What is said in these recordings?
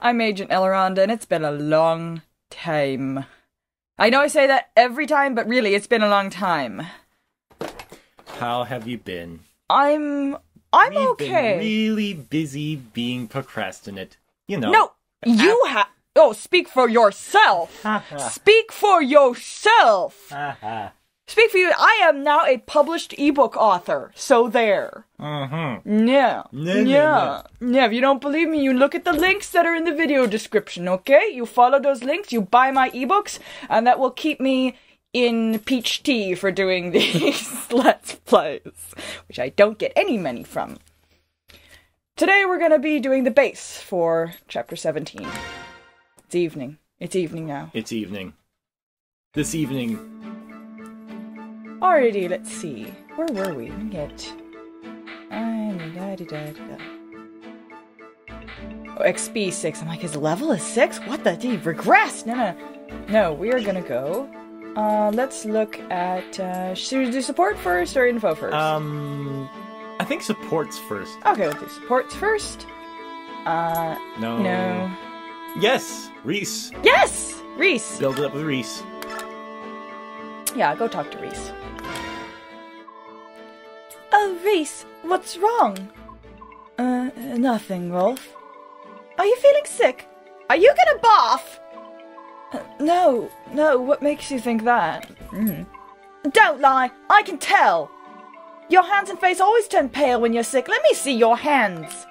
I'm Agent Elrond, and it's been a long time. I know I say that every time, but really, it's been a long time. How have you been? I'm We've okay. Been really busy being procrastinate. You know. No, you have. Oh, speak for yourself. Speak for yourself. Speak for you. I am now a published ebook author. So there. Yeah. Yeah. If you don't believe me, you look at the links that are in the video description, okay? You follow those links, you buy my ebooks, and that will keep me in peach tea for doing these Let's Plays, which I don't get any money from. Today we're gonna be doing the base for Chapter 17. It's evening. It's evening now. It's evening. This evening. Alrighty, let's see. Where were we? Get. Oh, XP 6. I'm like, his level is 6? What the? He regressed! No, we are gonna go. Let's look at, should we do support first or info first? I think support's first. Okay, we'll do supports first. No. Yes! Reese! Yes! Reese! Build it up with Reese. Yeah, go talk to Reese. Oh, Reese, what's wrong? Nothing, Rolf. Are you feeling sick? Are you gonna barf? No, what makes you think that? Don't lie, I can tell. Your hands and face always turn pale when you're sick. Let me see your hands.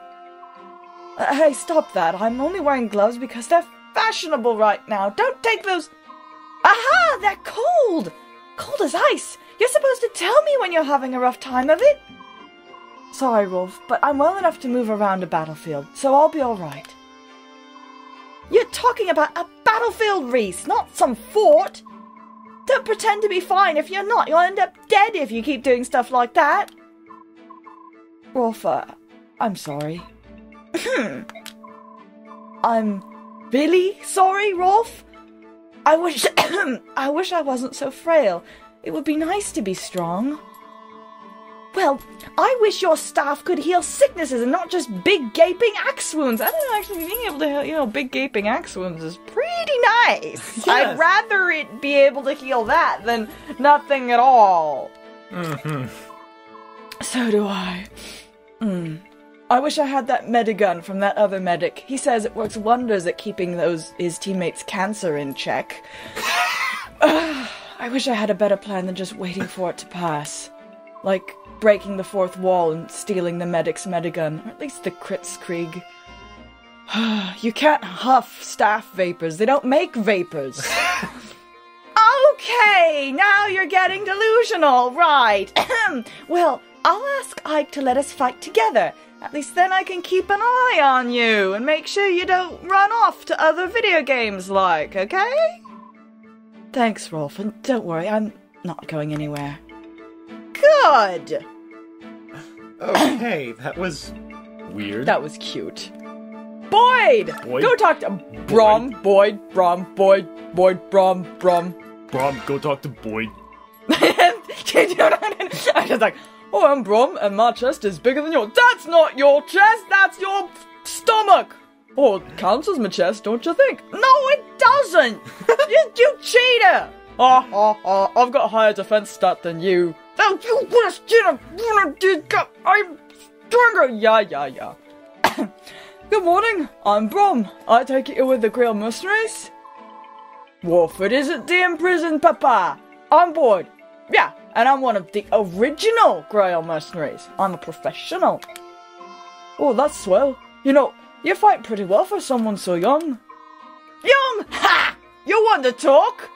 Hey, stop that. I'm only wearing gloves because they're fashionable right now. Don't take those... Aha! They're cold! Cold as ice. You're supposed to tell me when you're having a rough time of it. Sorry, Rolf, but I'm well enough to move around a battlefield, so I'll be alright. You're talking about a battlefield, Reese, not some fort. Don't pretend to be fine if you're not. You'll end up dead if you keep doing stuff like that. Rolf, I'm sorry. I'm really sorry, Rolf. I wish I wasn't so frail. It would be nice to be strong. Well, I wish your staff could heal sicknesses and not just big gaping axe wounds. I don't know, actually being able to heal, big gaping axe wounds is pretty nice. Yes. I'd rather it be able to heal that than nothing at all. So do I. I wish I had that medigun from that other medic. He says it works wonders at keeping his teammates' cancer in check. I wish I had a better plan than just waiting for it to pass. Like breaking the fourth wall and stealing the medic's medigun, or at least the Kritzkrieg. You can't huff staff vapors. They don't make vapors. Okay, now you're getting delusional, right? Well, I'll ask Ike to let us fight together. At least then I can keep an eye on you and make sure you don't run off to other video games like, okay? Thanks, Rolf, and don't worry, I'm not going anywhere. Good! Okay, that was weird. That was cute. Boyd! Go talk to Brom, Boyd, Brom, Brom. Brom, go talk to Boyd. I was just like, oh, I'm Brom, and my chest is bigger than yours. That's not your chest, that's your stomach! Oh, it counts as my chest, don't you think? No, it doesn't! you cheater! I've got a higher defense stat than you. Oh, you worst cheater! I'm stronger! Yeah. Good morning, I'm Brom. I take it you're with the Grail Mercenaries? Warford isn't the imprisoned papa. I'm Boyd. Yeah, and I'm one of the original Grail Mercenaries. I'm a professional. Oh, that's swell. You know, you fight pretty well for someone so young. Young? Ha! You want to talk?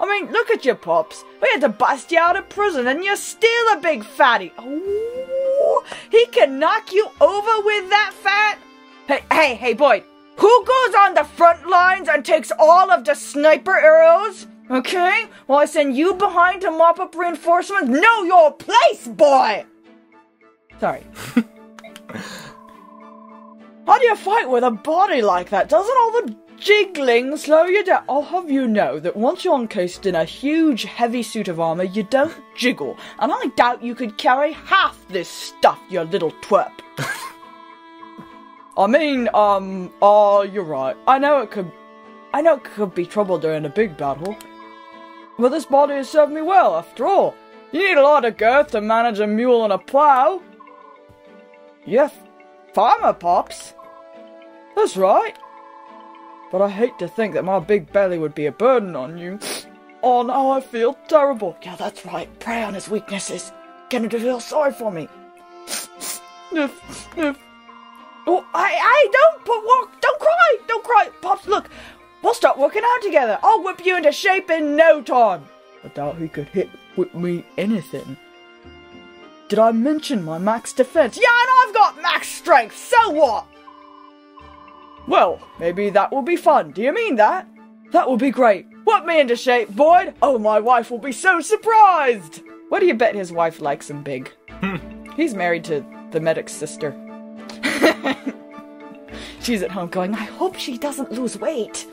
I mean, look at your pops. We had to bust you out of prison and you're still a big fatty. Oh, he can knock you over with that fat? Hey, Boyd. Who goes on the front lines and takes all of the sniper arrows? Okay? While I send you behind to mop up reinforcements? Know your place, boy! Sorry. How do you fight with a body like that? Doesn't all the jiggling slow you down? I'll have you know that once you're encased in a huge, heavy suit of armor, you don't jiggle. And I doubt you could carry half this stuff, you little twerp. I mean, you're right. I know it could be trouble during a big battle. But this body has served me well, after all. You need a lot of girth to manage a mule and a plough. Yeah, farmer pops. That's right. But I hate to think that my big belly would be a burden on you. Oh no, I feel terrible. Yeah, that's right. Prey on his weaknesses. Get him to feel sorry for me. Oh, don't cry. Pops, look. We'll start working out together. I'll whip you into shape in no time. I doubt he could whip me anything. Did I mention my max defense? Yeah, and I've got max strength, so what? Well, maybe that will be fun. Do you mean that? That will be great. Whip me into shape, Boyd. Oh, my wife will be so surprised. What do you bet his wife likes him big? He's married to the medic's sister. She's at home going, I hope she doesn't lose weight.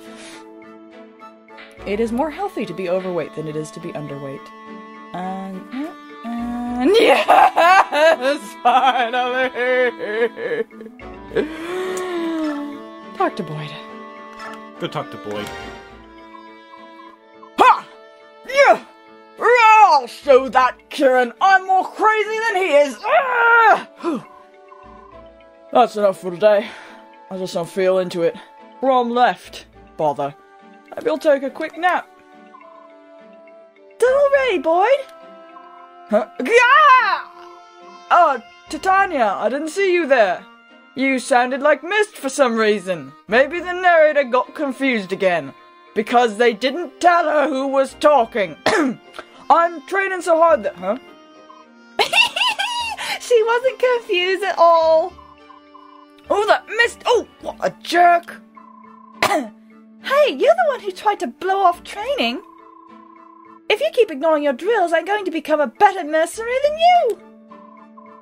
It is more healthy to be overweight than it is to be underweight. And yes, finally. Talk to Boyd. Go talk to Boyd. Ha! Yeah! I'll show that Kieran I'm more crazy than he is. That's enough for today. I just don't feel into it. Brom left. Bother. Maybe I'll take a quick nap. Done already, Boyd? Huh? Oh, Titania, I didn't see you there. You sounded like Mist for some reason. Maybe the narrator got confused again. Because they didn't tell her who was talking. I'm training so hard that... Huh? She wasn't confused at all. Oh, that Mist! Oh, what a jerk! Hey, you're the one who tried to blow off training. If you keep ignoring your drills, I'm going to become a better mercenary than you.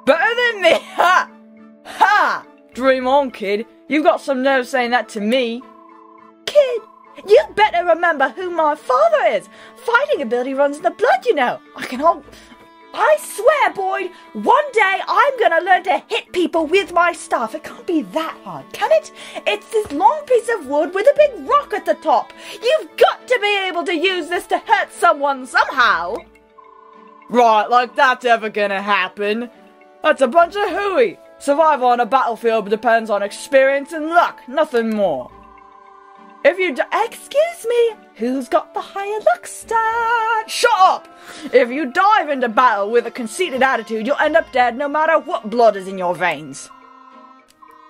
Better than me? Ha! Ha! Dream on, kid. You've got some nerve saying that to me. Kid, you better remember who my father is. Fighting ability runs in the blood, you know. I swear, Boyd, one day I'm gonna learn to hit people with my staff. It can't be that hard, can it? It's this long piece of wood with a big rock at the top. You've got to be able to use this to hurt someone somehow. Right, like that's ever gonna happen. That's a bunch of hooey. Survival on a battlefield depends on experience and luck, nothing more. If you Excuse me, who's got the higher luck stat? Shut up! If you dive into battle with a conceited attitude, you'll end up dead no matter what blood is in your veins.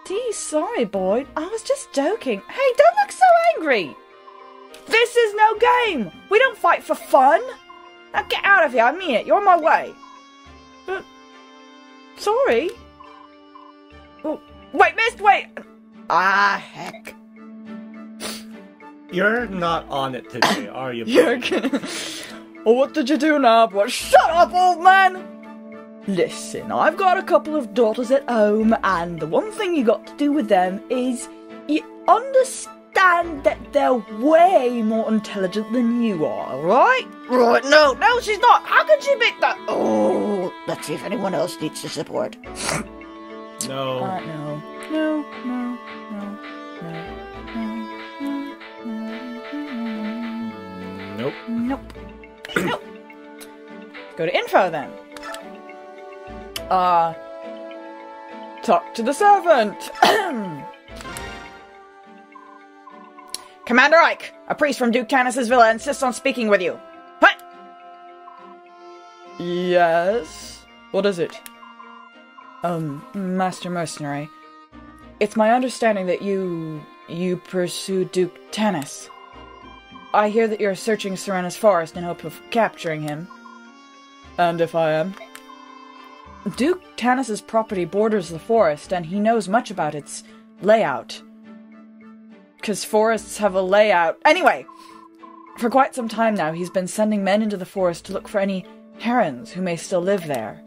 Gee, sorry, Boyd. I was just joking. Hey, don't look so angry. This is no game! We don't fight for fun! Now get out of here, I mean it, you're on my way. But... sorry. Oh, wait, Mist, wait! Ah, heck. You're not on it today, are you? Well, what did you do now, boy? Shut up, old man! Listen, I've got a couple of daughters at home, and the one thing you got to do with them is you understand that they're way more intelligent than you are, right? Right, no, she's not. How could she be that? Oh, let's see if anyone else needs the support. No. No. Nope. Nope. Go to info then. Talk to the servant. Commander Ike, a priest from Duke Tanis's villa insists on speaking with you. What? Yes? What is it? Master Mercenary. It's my understanding that you pursue Duke Tanis. I hear that you're searching Serena's forest in hope of capturing him. And if I am? Duke Tanis's property borders the forest, and he knows much about its layout. 'Cause forests have a layout. Anyway, for quite some time now, he's been sending men into the forest to look for any herons who may still live there.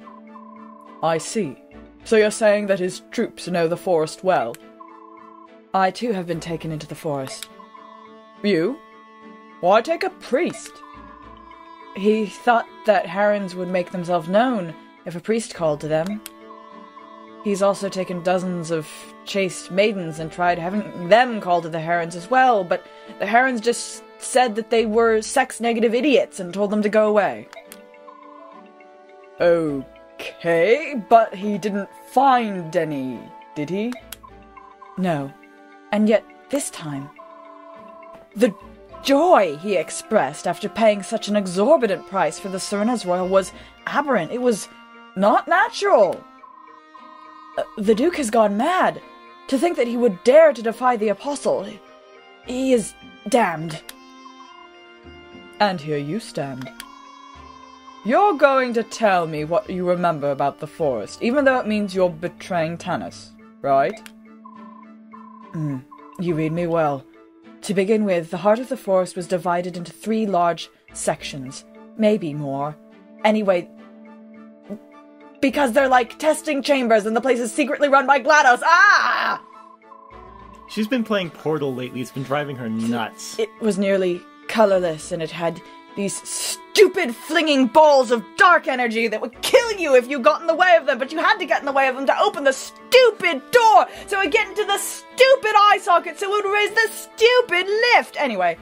I see. So you're saying that his troops know the forest well? I too have been taken into the forest. You? Why take a priest? He thought that herons would make themselves known if a priest called to them. He's also taken dozens of chaste maidens and tried having them called to the herons as well, but the herons just said that they were sex-negative idiots and told them to go away. Okay, but he didn't find any, did he? No. And yet, this time, the joy he expressed after paying such an exorbitant price for the Serena's Royal was aberrant. It was not natural. The Duke has gone mad. To think that he would dare to defy the Apostle. He is damned. And here you stand. You're going to tell me what you remember about the forest, even though it means you're betraying Tanis, right? You read me well. To begin with, the heart of the forest was divided into 3 large sections. Maybe more. Anyway, because they're like testing chambers and the place is secretly run by GLaDOS. Ah! She's been playing Portal lately. It's been driving her nuts. It was nearly colorless, and it had these stupid flinging balls of dark energy that would kill you if you got in the way of them, but you had to get in the way of them to open the stupid door, so it would get into the stupid eye socket, so it would raise the stupid lift. Anyway,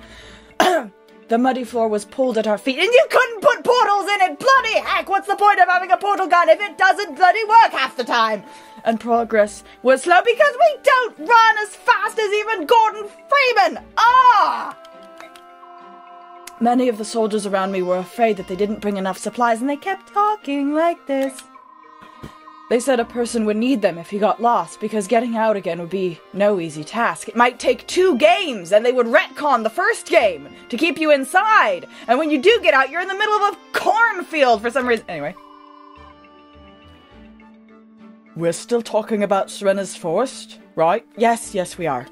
the muddy floor was pulled at our feet, and you couldn't put portals in it! Bloody heck, what's the point of having a portal gun if it doesn't bloody work half the time? And progress was slow because we don't run as fast as even Gordon Freeman! Ah! Many of the soldiers around me were afraid that they didn't bring enough supplies, and they kept talking like this. They said a person would need them if he got lost, because getting out again would be no easy task. It might take 2 games, and they would retcon the first game to keep you inside. And when you do get out, you're in the middle of a cornfield for some reason. Anyway. We're still talking about Serena's Forest, right? Yes, we are.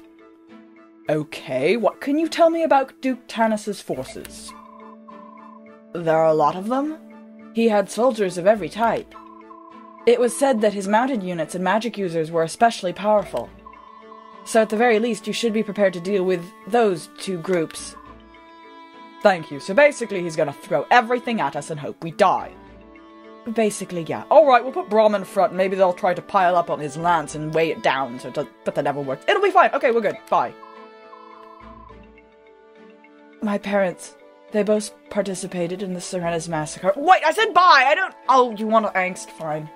Okay, what can you tell me about Duke Tanis's forces? There are a lot of them. He had soldiers of every type. It was said that his mounted units and magic users were especially powerful. So at the very least, you should be prepared to deal with those 2 groups. Thank you. So basically, he's gonna throw everything at us and hope we die. Basically, yeah. Alright, we'll put Brom in front, and maybe they'll try to pile up on his lance and weigh it down, but that never worked. It'll be fine. Okay, we're good. Bye. My parents, they both participated in the Serena's massacre. Wait, I said bye! I don't— Oh, you want angst? Fine.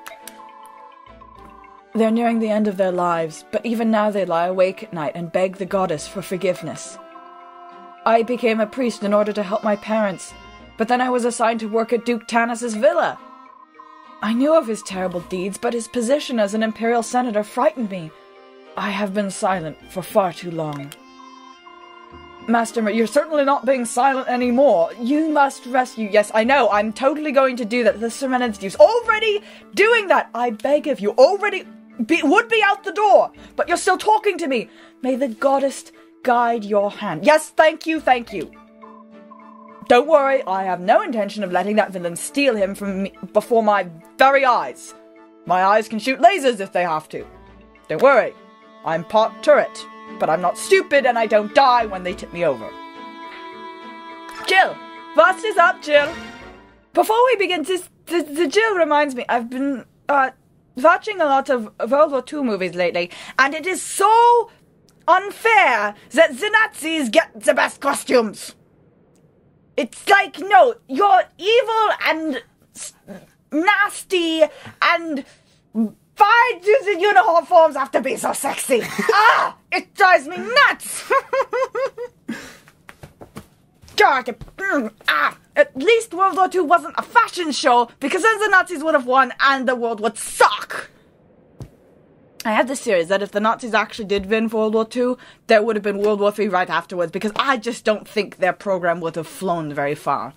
They're nearing the end of their lives, but even now they lie awake at night and beg the goddess for forgiveness. I became a priest in order to help my parents, but then I was assigned to work at Duke Tanis's villa. I knew of his terrible deeds, but his position as an imperial senator frightened me. I have been silent for far too long. Master, you're certainly not being silent anymore. You must rescue— Yes, I know, I'm totally going to do that. The Serenity's already doing that. I beg of you, already would be out the door, but you're still talking to me. May the goddess guide your hand. Yes, thank you, thank you. Don't worry, I have no intention of letting that villain steal him from me before my very eyes. My eyes can shoot lasers if they have to. Don't worry, I'm part turret. But I'm not stupid, and I don't die when they tip me over. Jill! What is up, Jill? Before we begin, the Jill reminds me, I've been watching a lot of World War II movies lately, and it is so unfair that the Nazis get the best costumes. It's like, no, you're evil and nasty, and why do the uniforms have to be so sexy? Ah! It drives me nuts! God, at least World War II wasn't a fashion show, because then the Nazis would have won and the world would suck! I have this theory that if the Nazis actually did win World War II, there would have been World War III right afterwards, because I just don't think their program would have flown very far.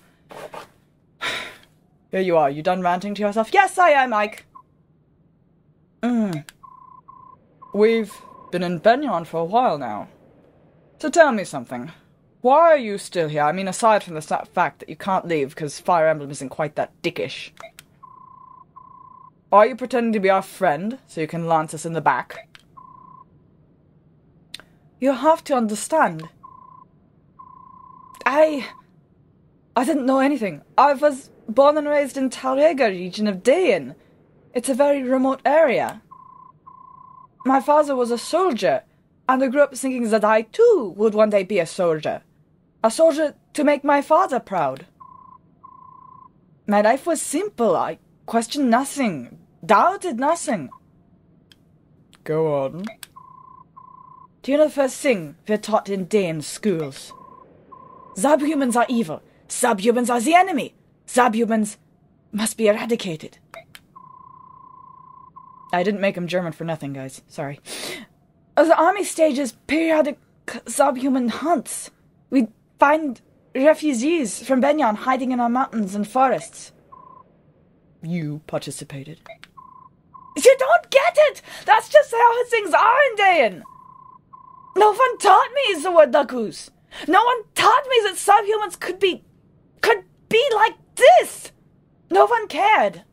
Here you are. You done ranting to yourself? Yes, I am, Mike. We've been in Benyon for a while now. So tell me something. Why are you still here? I mean, aside from the fact that you can't leave because Fire Emblem isn't quite that dickish. Are you pretending to be our friend so you can lance us in the back? You have to understand. I didn't know anything. I was born and raised in Taurega region of Dayan. It's a very remote area. My father was a soldier, and I grew up thinking that I, too, would one day be a soldier. A soldier to make my father proud. My life was simple. I questioned nothing, doubted nothing. Go on. Do you know the first thing we're taught in Dane schools? Subhumans are evil. Subhumans are the enemy. Subhumans must be eradicated. I didn't make him German for nothing, guys. Sorry. The army stages periodic subhuman hunts. We'd find refugees from Benyon hiding in our mountains and forests. You participated. You don't get it! That's just how things are in Dayan! No one taught me the word Dakus. No one taught me that subhumans could be like this! No one cared.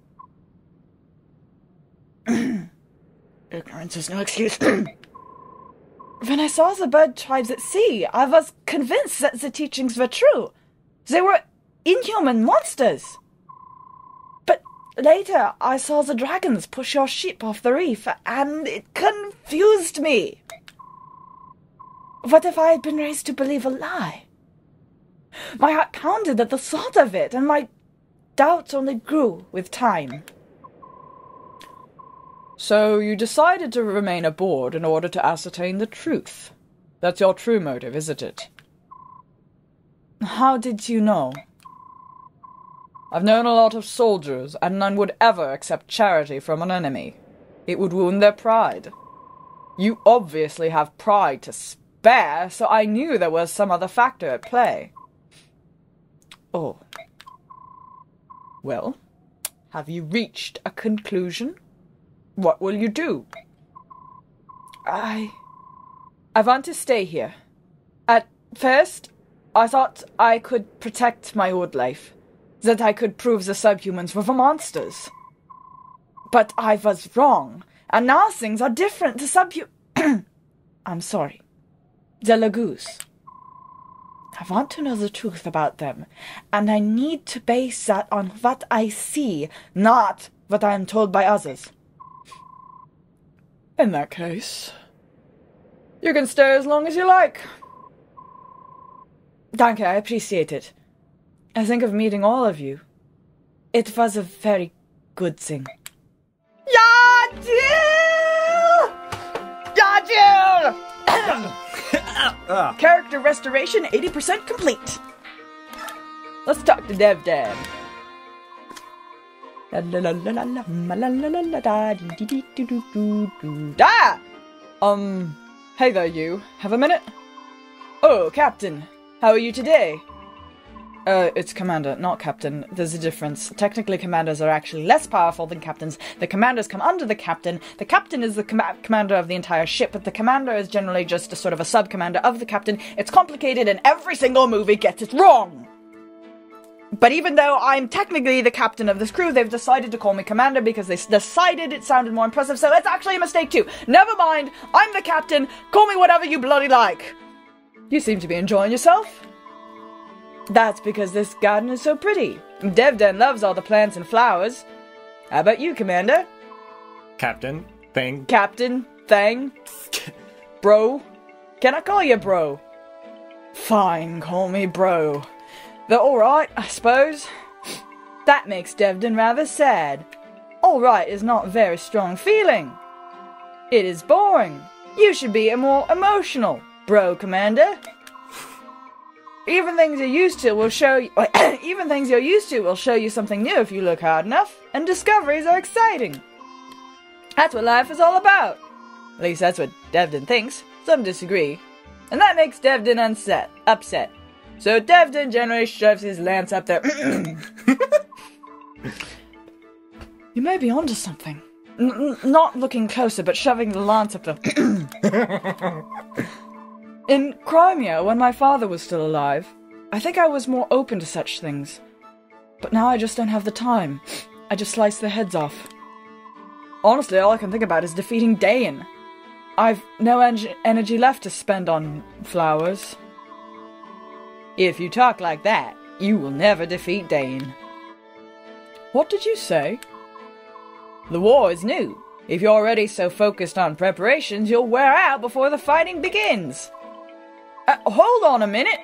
Ignorance is no excuse. When I saw the bird tribes at sea, I was convinced that the teachings were true. They were inhuman monsters. But later, I saw the dragons push your ship off the reef, and it confused me. What if I had been raised to believe a lie? My heart pounded at the thought of it, and my doubts only grew with time. So you decided to remain aboard in order to ascertain the truth. That's your true motive, isn't it? How did you know? I've known a lot of soldiers, and none would ever accept charity from an enemy. It would wound their pride. You obviously have pride to spare, so I knew there was some other factor at play. Oh. Well, have you reached a conclusion? What will you do? I want to stay here. At first, I thought I could protect my old life, that I could prove the subhumans were monsters. But I was wrong, and now things are different. The I'm sorry. The Lagoos. I want to know the truth about them, and I need to base that on what I see, not what I am told by others. In that case, you can stay as long as you like. Danke, I appreciate it. I think of meeting all of you. It was a very good thing. Ja, Jill! Ja, Jill! Character restoration 80% complete. Let's talk to Dev Dan. Hey there, you. Have a minute? Oh, Captain. How are you today? It's Commander, not Captain. There's a difference. Technically, Commanders are actually less powerful than Captains. The Commanders come under the Captain. The Captain is the commander of the entire ship, but the Commander is generally just a sort of a sub-commander of the Captain. It's complicated, and every single movie gets it wrong! But even though I'm technically the captain of this crew, they've decided to call me Commander because they decided it sounded more impressive, so it's actually a mistake too. Never mind, I'm the captain, call me whatever you bloody like. You seem to be enjoying yourself. That's because this garden is so pretty. Devden loves all the plants and flowers. How about you, Commander? Captain Thing. Captain Thing. Bro. Can I call you bro? Fine, call me bro. They're alright, I suppose. That makes Devden rather sad. Alright is not a very strong feeling. It is boring. You should be more emotional, bro, Commander. Even things you're used to will show you. Even things you're used to will show you something new if you look hard enough. And discoveries are exciting. That's what life is all about. At least that's what Devden thinks. Some disagree, and that makes Devden upset. So Devden generally shoves his lance up there. You may be onto something. Not looking closer, but shoving the lance up there. In Crimea, when my father was still alive, I think I was more open to such things. But now I just don't have the time. I just slice their heads off. Honestly, all I can think about is defeating Dayan. I've no energy left to spend on flowers. If you talk like that, you will never defeat Dayan. What did you say? The war is new. If you're already so focused on preparations, you'll wear out before the fighting begins. Hold on a minute.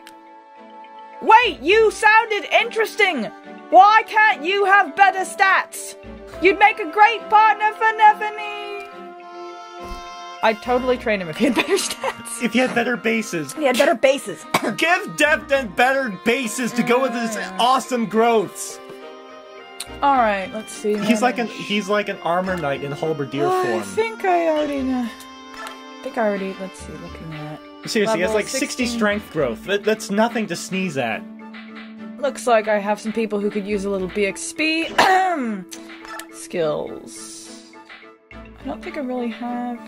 Wait, you sounded interesting! Why can't you have better stats? You'd make a great partner for Neffany! I'd totally train him if he had better stats. If he had better bases. He had better bases. Give depth and better bases to go with his awesome growths. Alright, let's see. He's like an armor knight in halberdier form. I think I already know. Let's see, looking at... Seriously, he has level like 60 16. strength growth. That's nothing to sneeze at. Looks like I have some people who could use a little BXP. Skills. I don't think I really have...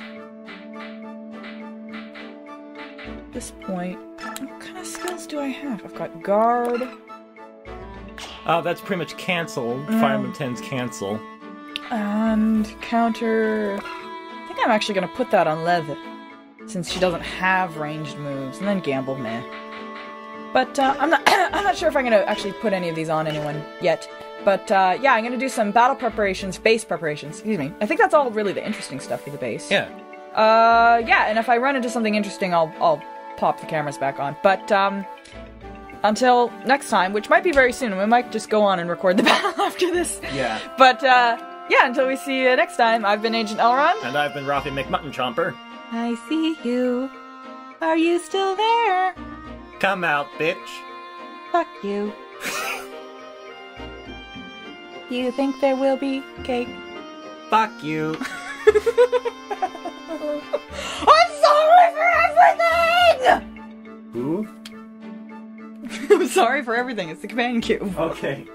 At this point. What kind of skills do I have? I've got guard. That's pretty much cancel. Fire Emblem 10's cancel. And counter... I think I'm actually going to put that on Lev, since she doesn't have ranged moves. And then gamble, meh. But I'm not sure if I'm going to actually put any of these on anyone yet. But yeah, I'm going to do some battle preparations, base preparations, excuse me. I think that's all really the interesting stuff for the base. Yeah. Yeah, and if I run into something interesting, I'll pop the cameras back on. But until next time, which might be very soon, we might just go on and record the battle after this. Yeah. But yeah, until we see you next time, I've been Agent Elrond. And I've been Roffie McMuttonchomper. I see you. Are you still there? Come out, bitch. Fuck you. You think there will be cake? Fuck you. I'm sorry for everything! Who? I'm sorry for everything, it's the command cube. Okay.